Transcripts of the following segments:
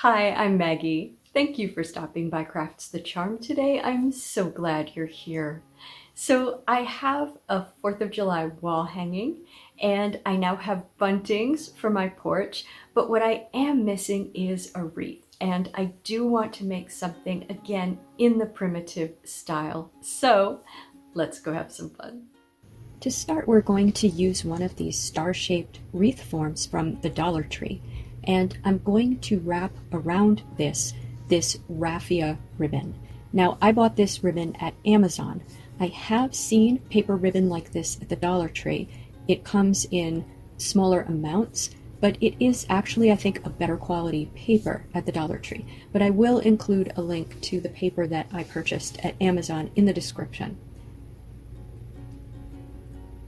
Hi, I'm Maggie. Thank you for stopping by Crafts the Charm today. I'm so glad you're here. So I have a 4th of July wall hanging and I now have buntings for my porch, but what I am missing is a wreath. And I do want to make something again in the primitive style. So let's go have some fun. To start, we're going to use one of these star-shaped wreath forms from the Dollar Tree, and I'm going to wrap around this raffia ribbon. Now, I bought this ribbon at Amazon. I have seen paper ribbon like this at the Dollar Tree. It comes in smaller amounts, but it is actually, I think, a better quality paper at the Dollar Tree. But I will include a link to the paper that I purchased at Amazon in the description.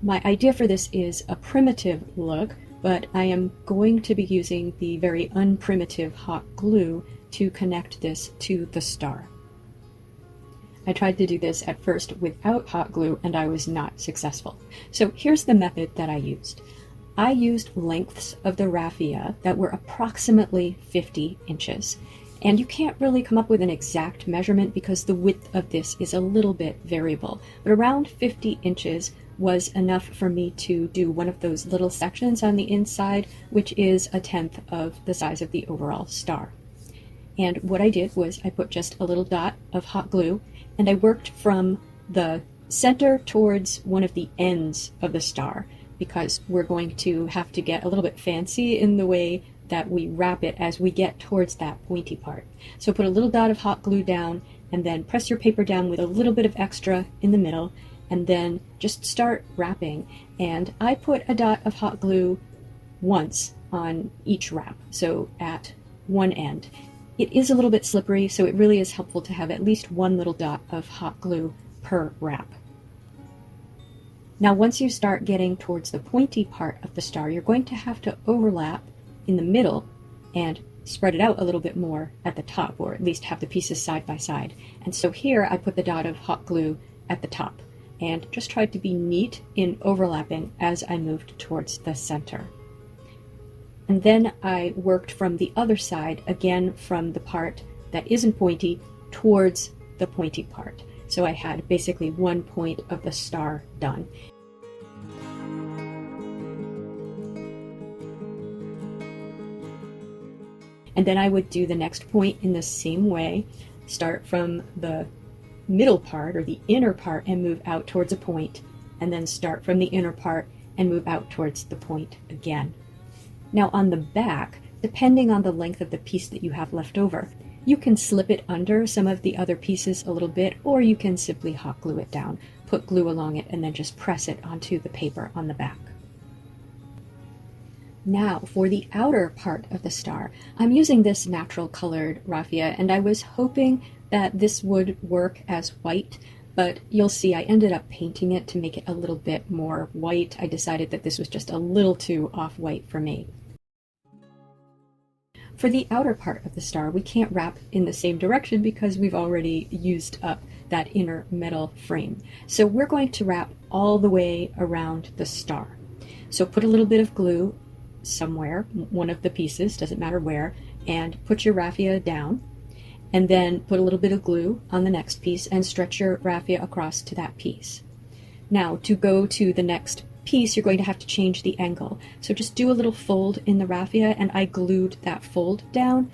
My idea for this is a primitive look, but I am going to be using the very unprimitive hot glue to connect this to the star. I tried to do this at first without hot glue and I was not successful. So here's the method that I used. I used lengths of the raffia that were approximately 50 inches. And you can't really come up with an exact measurement because the width of this is a little bit variable, but around 50 inches was enough for me to do one of those little sections on the inside, which is 1/10 of the size of the overall star. And what I did was I put just a little dot of hot glue and I worked from the center towards one of the ends of the star because we're going to have to get a little bit fancy in the way that we wrap it as we get towards that pointy part. So put a little dot of hot glue down and then press your paper down with a little bit of extra in the middle and then just start wrapping. And I put a dot of hot glue once on each wrap, so at one end. It is a little bit slippery, so it really is helpful to have at least one little dot of hot glue per wrap. Now once you start getting towards the pointy part of the star, you're going to have to overlap in the middle and spread it out a little bit more at the top, or at least have the pieces side by side. And so here I put the dot of hot glue at the top and just tried to be neat in overlapping as I moved towards the center. And then I worked from the other side, again from the part that isn't pointy towards the pointy part. So I had basically one point of the star done. And then I would do the next point in the same way, start from the middle part or the inner part and move out towards a point, and then start from the inner part and move out towards the point again. Now on the back, depending on the length of the piece that you have left over, you can slip it under some of the other pieces a little bit, or you can simply hot glue it down, put glue along it, and then just press it onto the paper on the back. Now for the outer part of the star, I'm using this natural colored raffia, and I was hoping that this would work as white, but you'll see I ended up painting it to make it a little bit more white. I decided that this was just a little too off-white for me. For the outer part of the star, we can't wrap in the same direction because we've already used up that inner metal frame. So we're going to wrap all the way around the star. So put a little bit of glue somewhere, one of the pieces, doesn't matter where, and put your raffia down, and then put a little bit of glue on the next piece and stretch your raffia across to that piece. Now to go to the next piece, you're going to have to change the angle. So just do a little fold in the raffia, and I glued that fold down,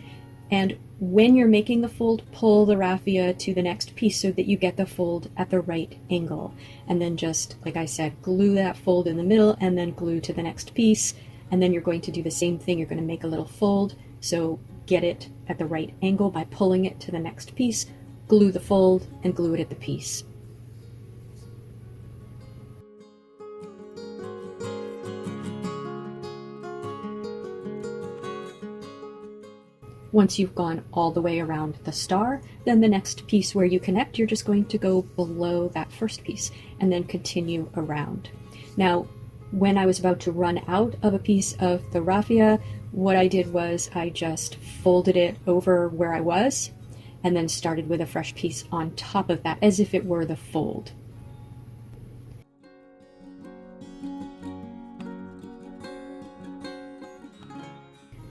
and when you're making the fold, pull the raffia to the next piece so that you get the fold at the right angle. And then just, like I said, glue that fold in the middle and then glue to the next piece. And then you're going to do the same thing. You're going to make a little fold, so get it at the right angle by pulling it to the next piece, glue the fold, and glue it at the piece. Once you've gone all the way around the star, then the next piece where you connect, you're just going to go below that first piece and then continue around. Now, when I was about to run out of a piece of the raffia, what I did was I just folded it over where I was and then started with a fresh piece on top of that as if it were the fold.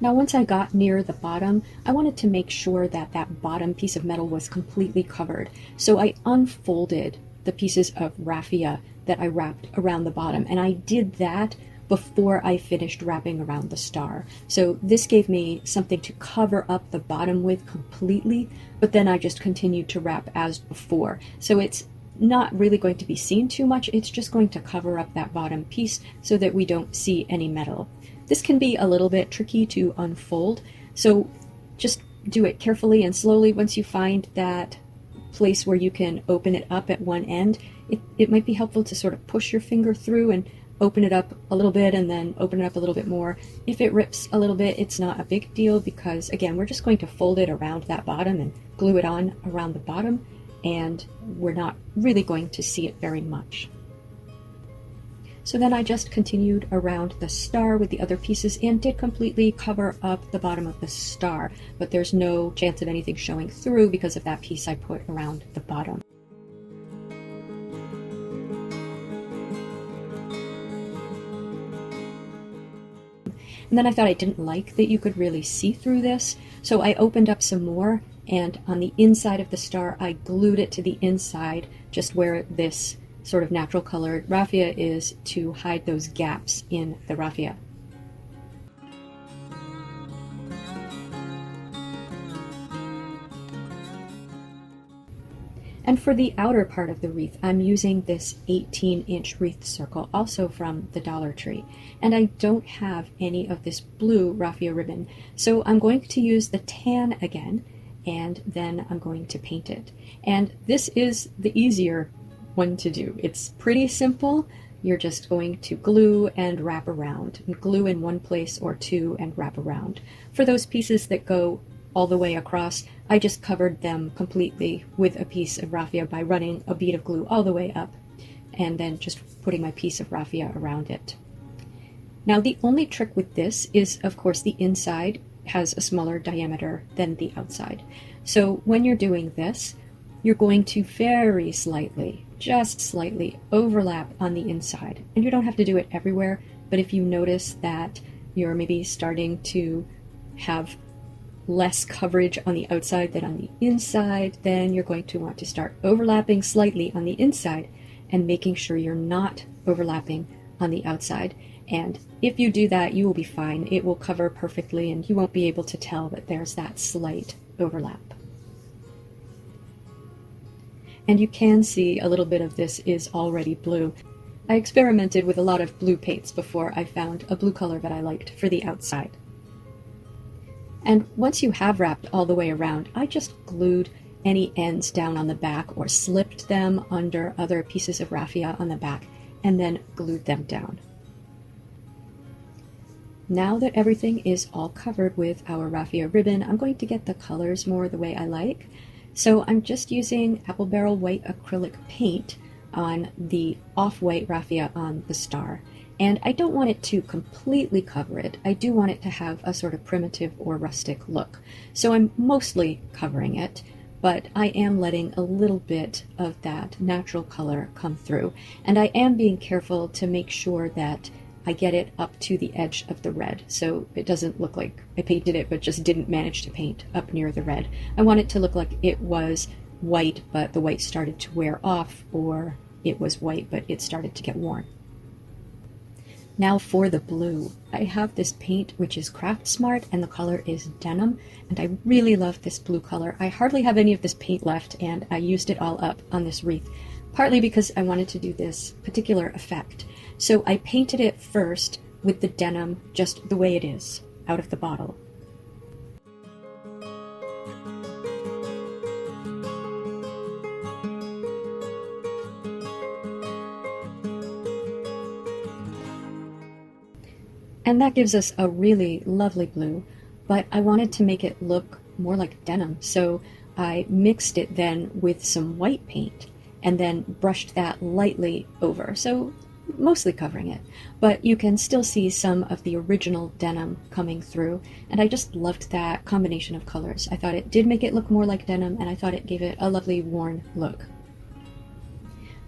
Now once I got near the bottom, I wanted to make sure that that bottom piece of metal was completely covered. So I unfolded the pieces of raffia that I wrapped around the bottom, and I did that before I finished wrapping around the star. So this gave me something to cover up the bottom with completely, but then I just continued to wrap as before. So it's not really going to be seen too much, it's just going to cover up that bottom piece so that we don't see any metal. This can be a little bit tricky to unfold, so just do it carefully and slowly. Once you find that place where you can open it up at one end, it might be helpful to sort of push your finger through and open it up a little bit and then open it up a little bit more. If it rips a little bit, it's not a big deal because, again, we're just going to fold it around that bottom and glue it on around the bottom, and we're not really going to see it very much. So then I just continued around the star with the other pieces and did completely cover up the bottom of the star, but there's no chance of anything showing through because of that piece I put around the bottom. And then I thought I didn't like that you could really see through this, so I opened up some more, and on the inside of the star I glued it to the inside, just where this sort of natural colored raffia is, to hide those gaps in the raffia. And for the outer part of the wreath, I'm using this 18-inch wreath circle, also from the Dollar Tree. And I don't have any of this blue raffia ribbon, so I'm going to use the tan again, and then I'm going to paint it. And this is the easier one to do. It's pretty simple. You're just going to glue and wrap around, and glue in one place or two and wrap around. For those pieces that go all the way across, I just covered them completely with a piece of raffia by running a bead of glue all the way up and then just putting my piece of raffia around it. Now the only trick with this is, of course, the inside has a smaller diameter than the outside. So when you're doing this, you're going to very slightly, just slightly, overlap on the inside. And you don't have to do it everywhere, but if you notice that you're maybe starting to have less coverage on the outside than on the inside, then you're going to want to start overlapping slightly on the inside and making sure you're not overlapping on the outside. And if you do that, you will be fine. It will cover perfectly and you won't be able to tell that there's that slight overlap. And you can see a little bit of this is already blue. I experimented with a lot of blue paints before I found a blue color that I liked for the outside. And once you have wrapped all the way around, I just glued any ends down on the back or slipped them under other pieces of raffia on the back and then glued them down. Now that everything is all covered with our raffia ribbon, I'm going to get the colors more the way I like. So I'm just using apple barrel white acrylic paint on the off-white raffia on the star. And I don't want it to completely cover it. I do want it to have a sort of primitive or rustic look. So I'm mostly covering it, but I am letting a little bit of that natural color come through. And I am being careful to make sure that I get it up to the edge of the red, so it doesn't look like I painted it but just didn't manage to paint up near the red. I want it to look like it was white, but the white started to wear off, or it was white but it started to get worn. Now for the blue, I have this paint which is Craft Smart and the color is Denim, and I really love this blue color. I hardly have any of this paint left and I used it all up on this wreath, partly because I wanted to do this particular effect. So I painted it first with the denim just the way it is, out of the bottle. And that gives us a really lovely blue, but I wanted to make it look more like denim, so I mixed it then with some white paint and then brushed that lightly over, so mostly covering it, but you can still see some of the original denim coming through, and I just loved that combination of colors. I thought it did make it look more like denim, and I thought it gave it a lovely worn look.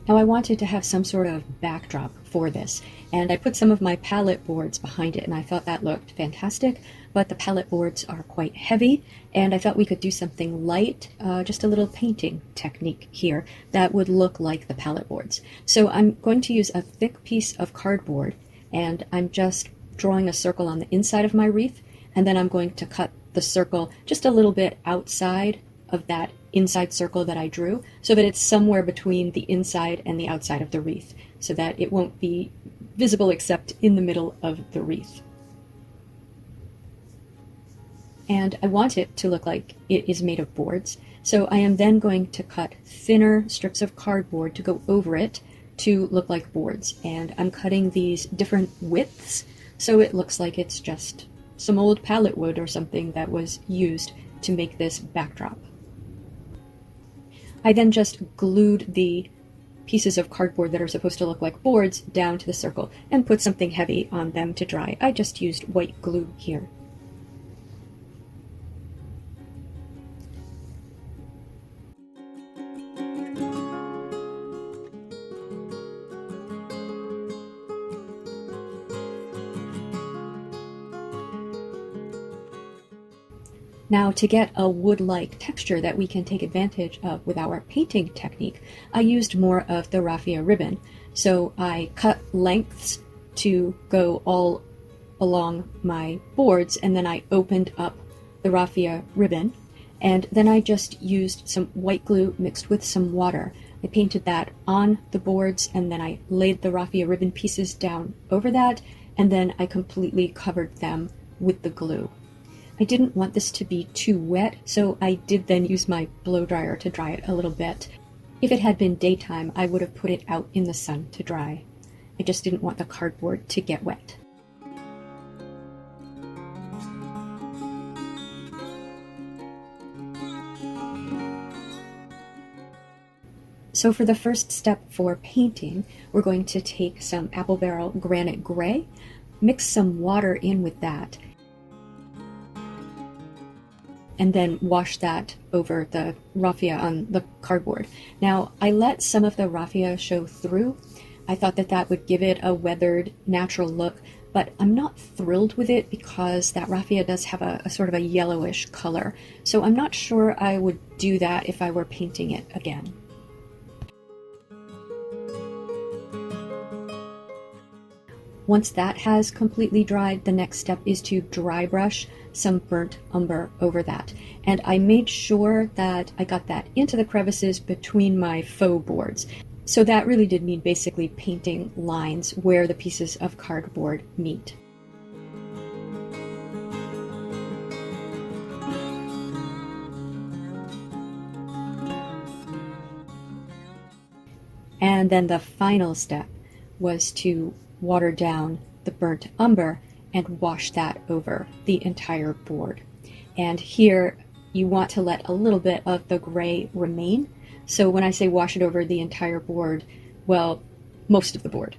Now I wanted to have some sort of backdrop for this, and I put some of my palette boards behind it, and I thought that looked fantastic, but the palette boards are quite heavy, and I thought we could do something light, just a little painting technique here that would look like the palette boards. So I'm going to use a thick piece of cardboard, and I'm just drawing a circle on the inside of my wreath, and then I'm going to cut the circle just a little bit outside of that inside circle that I drew, so that it's somewhere between the inside and the outside of the wreath, so that it won't be visible except in the middle of the wreath. And I want it to look like it is made of boards, so I am then going to cut thinner strips of cardboard to go over it to look like boards, and I'm cutting these different widths so it looks like it's just some old pallet wood or something that was used to make this backdrop. I then just glued the pieces of cardboard that are supposed to look like boards down to the circle and put something heavy on them to dry. I just used white glue here. Now, to get a wood-like texture that we can take advantage of with our painting technique, I used more of the raffia ribbon. So I cut lengths to go all along my boards, and then I opened up the raffia ribbon, and then I just used some white glue mixed with some water. I painted that on the boards, and then I laid the raffia ribbon pieces down over that, and then I completely covered them with the glue. I didn't want this to be too wet, so I did then use my blow dryer to dry it a little bit. If it had been daytime, I would have put it out in the sun to dry. I just didn't want the cardboard to get wet. So for the first step for painting, we're going to take some apple barrel granite gray, mix some water in with that, and then wash that over the raffia on the cardboard. Now, I let some of the raffia show through. I thought that that would give it a weathered, natural look, but I'm not thrilled with it because that raffia does have a sort of a yellowish color. So I'm not sure I would do that if I were painting it again. Once that has completely dried, the next step is to dry brush some burnt umber over that. And I made sure that I got that into the crevices between my faux boards. So that really did mean basically painting lines where the pieces of cardboard meet. And then the final step was to water down the burnt umber and wash that over the entire board. And here you want to let a little bit of the gray remain. So when I say wash it over the entire board, well, most of the board.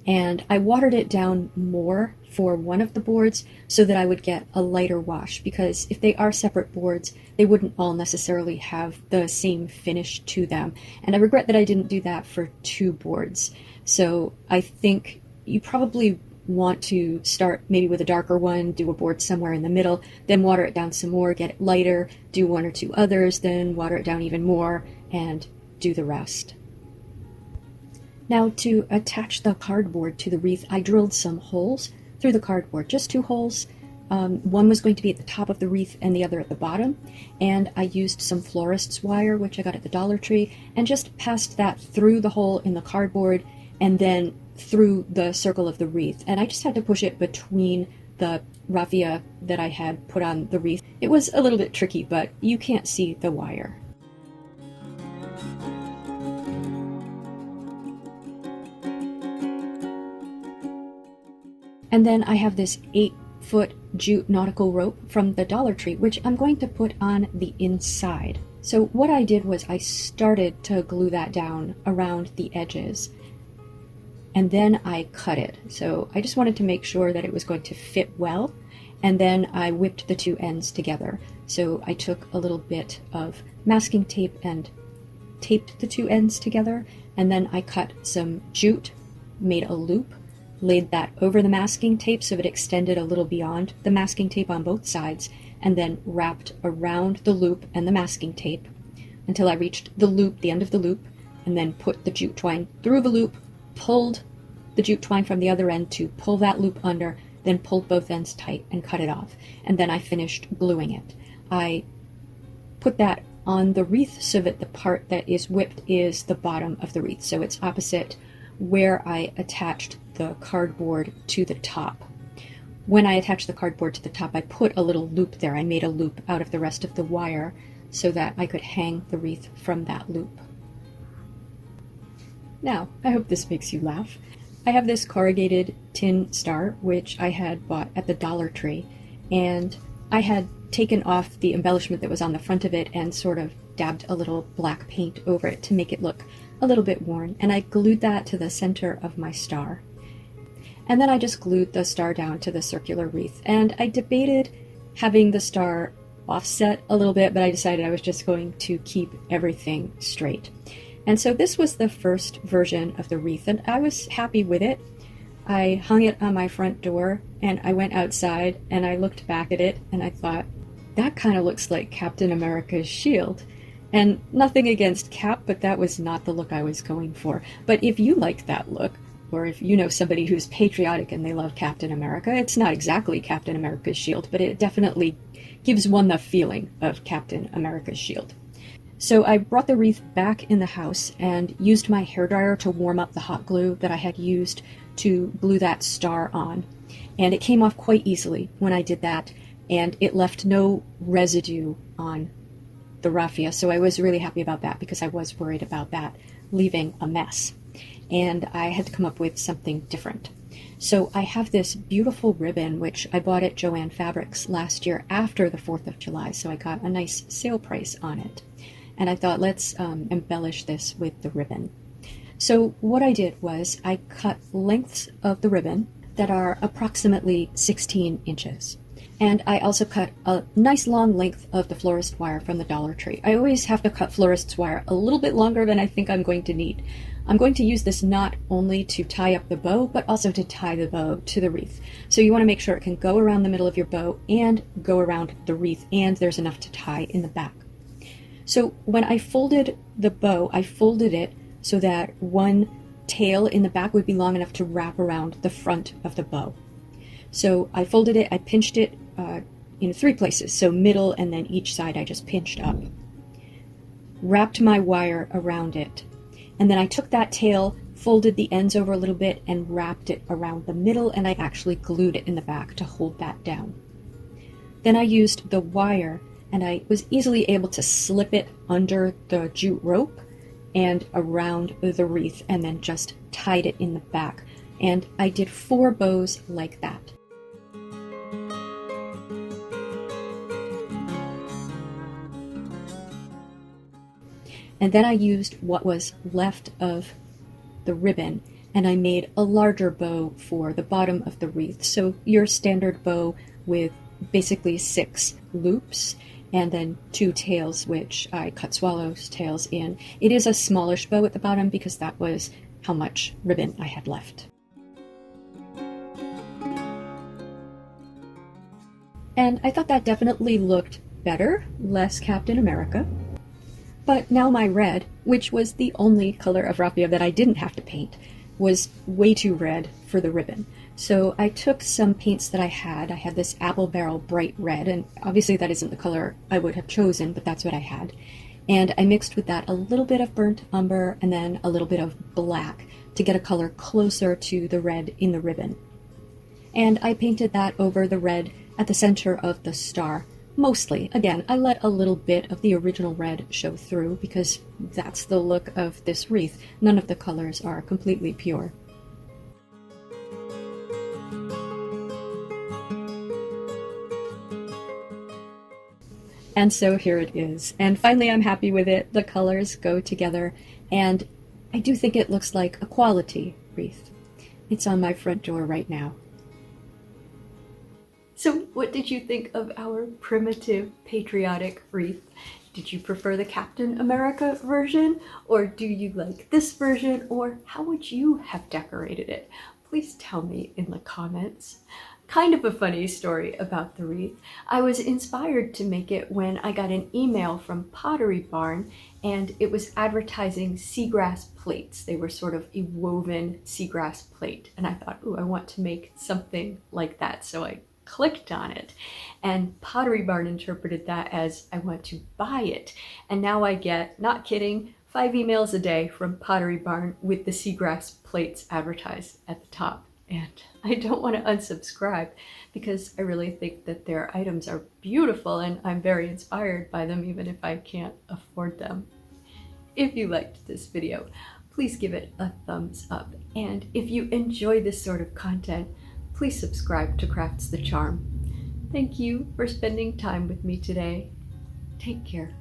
And I watered it down more for one of the boards so that I would get a lighter wash, because if they are separate boards, they wouldn't all necessarily have the same finish to them. And I regret that I didn't do that for two boards. So I think you probably want to start maybe with a darker one, do a board somewhere in the middle, then water it down some more, get it lighter, do one or two others, then water it down even more, and do the rest. Now, to attach the cardboard to the wreath, I drilled some holes through the cardboard, just two holes. One was going to be at the top of the wreath and the other at the bottom, and I used some florist's wire, which I got at the Dollar Tree, and just passed that through the hole in the cardboard and then through the circle of the wreath. And I just had to push it between the raffia that I had put on the wreath. It was a little bit tricky, but you can't see the wire. And then I have this 8-foot jute nautical rope from the Dollar Tree, which I'm going to put on the inside. So what I did was I started to glue that down around the edges, and then I cut it. So I just wanted to make sure that it was going to fit well, and then I whipped the two ends together. So I took a little bit of masking tape and taped the two ends together, and then I cut some jute, made a loop, laid that over the masking tape so it extended a little beyond the masking tape on both sides, and then wrapped around the loop and the masking tape until I reached the loop, the end of the loop, and then put the jute twine through the loop, pulled the jute twine from the other end to pull that loop under, then pulled both ends tight and cut it off. And then I finished gluing it. I put that on the wreath so that the part that is whipped is the bottom of the wreath. So it's opposite where I attached the cardboard to the top. When I attached the cardboard to the top, I put a little loop there. I made a loop out of the rest of the wire so that I could hang the wreath from that loop. Now, I hope this makes you laugh. I have this corrugated tin star, which I had bought at the Dollar Tree, and I had taken off the embellishment that was on the front of it and sort of dabbed a little black paint over it to make it look a little bit worn, and I glued that to the center of my star. And then I just glued the star down to the circular wreath, and I debated having the star offset a little bit, but I decided I was just going to keep everything straight. And so this was the first version of the wreath, and I was happy with it. I hung it on my front door, and I went outside, and I looked back at it, and I thought, that kind of looks like Captain America's shield. And nothing against Cap, but that was not the look I was going for. But if you like that look, or if you know somebody who's patriotic and they love Captain America, it's not exactly Captain America's shield, but it definitely gives one the feeling of Captain America's shield. So I brought the wreath back in the house and used my hairdryer to warm up the hot glue that I had used to glue that star on. And it came off quite easily when I did that, and it left no residue on the raffia, so I was really happy about that because I was worried about that leaving a mess. And I had to come up with something different. So I have this beautiful ribbon, which I bought at Joann Fabrics last year after the 4th of July, so I got a nice sale price on it. And I thought, let's embellish this with the ribbon. So what I did was I cut lengths of the ribbon that are approximately 16 inches. And I also cut a nice long length of the florist wire from the Dollar Tree. I always have to cut florist's wire a little bit longer than I think I'm going to need. I'm going to use this not only to tie up the bow, but also to tie the bow to the wreath. So you want to make sure it can go around the middle of your bow and go around the wreath, and there's enough to tie in the back. So when I folded the bow, I folded it so that one tail in the back would be long enough to wrap around the front of the bow. So I folded it, I pinched it in 3 places, so middle and then each side I just pinched up. Wrapped my wire around it, and then I took that tail, folded the ends over a little bit, and wrapped it around the middle, and I actually glued it in the back to hold that down. Then I used the wire, and I was easily able to slip it under the jute rope and around the wreath, and then just tied it in the back. And I did 4 bows like that. And then I used what was left of the ribbon, and I made a larger bow for the bottom of the wreath. So your standard bow with basically 6 loops, and then 2 tails, which I cut swallows' tails in. It is a smallish bow at the bottom because that was how much ribbon I had left. And I thought that definitely looked better, less Captain America. But now my red, which was the only color of raffia that I didn't have to paint, was way too red for the ribbon. So I took some paints that I had. I had this apple barrel bright red, and obviously that isn't the color I would have chosen, but that's what I had. And I mixed with that a little bit of burnt umber and then a little bit of black to get a color closer to the red in the ribbon. And I painted that over the red at the center of the star. Mostly. Again, I let a little bit of the original red show through because that's the look of this wreath. None of the colors are completely pure. And so here it is. And finally I'm happy with it. The colors go together, and I do think it looks like a quality wreath. It's on my front door right now. So what did you think of our primitive patriotic wreath? Did you prefer the Captain America version, or do you like this version, or how would you have decorated it? Please tell me in the comments. Kind of a funny story about the wreath. I was inspired to make it when I got an email from Pottery Barn, and it was advertising seagrass plates. They were sort of a woven seagrass plate, and I thought, ooh, I want to make something like that. So I clicked on it, and Pottery Barn interpreted that as I want to buy it. And now I get, not kidding, 5 emails a day from Pottery Barn with the seagrass plates advertised at the top. And I don't want to unsubscribe because I really think that their items are beautiful and I'm very inspired by them even if I can't afford them. If you liked this video, please give it a thumbs up. And if you enjoy this sort of content, please subscribe to Crafts the Charm. Thank you for spending time with me today. Take care.